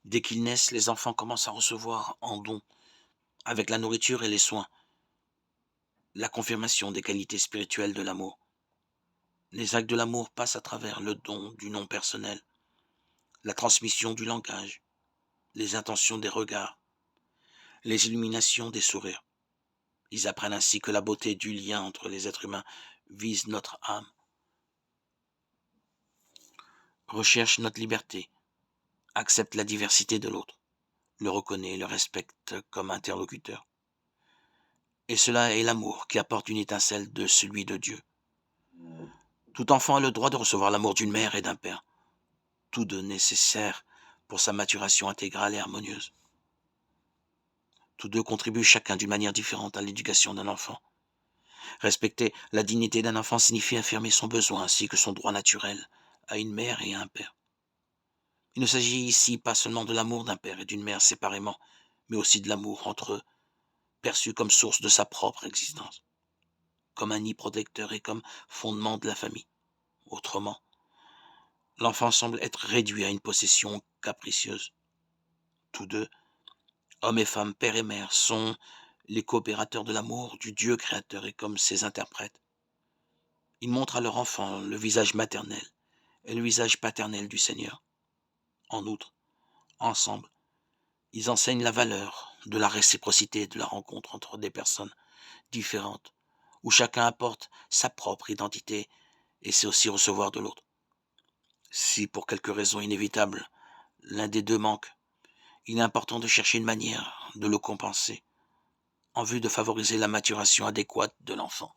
Dès qu'ils naissent, les enfants commencent à recevoir en don, avec la nourriture et les soins, la confirmation des qualités spirituelles de l'amour. Les actes de l'amour passent à travers le don du nom personnel, la transmission du langage, les intentions des regards, les illuminations des sourires. Ils apprennent ainsi que la beauté du lien entre les êtres humains vise notre âme, recherche notre liberté, accepte la diversité de l'autre, le reconnaît et le respecte comme interlocuteur. Et cela est l'amour qui apporte une étincelle de celui de Dieu. Tout enfant a le droit de recevoir l'amour d'une mère et d'un père, tous deux nécessaires pour sa maturation intégrale et harmonieuse. Tous deux contribuent chacun d'une manière différente à l'éducation d'un enfant. Respecter la dignité d'un enfant signifie affirmer son besoin ainsi que son droit naturel à une mère et à un père. Il ne s'agit ici pas seulement de l'amour d'un père et d'une mère séparément, mais aussi de l'amour entre eux, perçu comme source de sa propre existence, comme un nid protecteur et comme fondement de la famille. Autrement, l'enfant semble être réduit à une possession capricieuse. Tous deux, hommes et femmes, père et mère, sont les coopérateurs de l'amour du Dieu créateur et comme ses interprètes. Ils montrent à leur enfant le visage maternel et le visage paternel du Seigneur. En outre, ensemble, ils enseignent la valeur de la réciprocité et de la rencontre entre des personnes différentes, où chacun apporte sa propre identité et sait aussi recevoir de l'autre. Si pour quelque raison inévitable, l'un des deux manque, il est important de chercher une manière de le compenser, en vue de favoriser la maturation adéquate de l'enfant.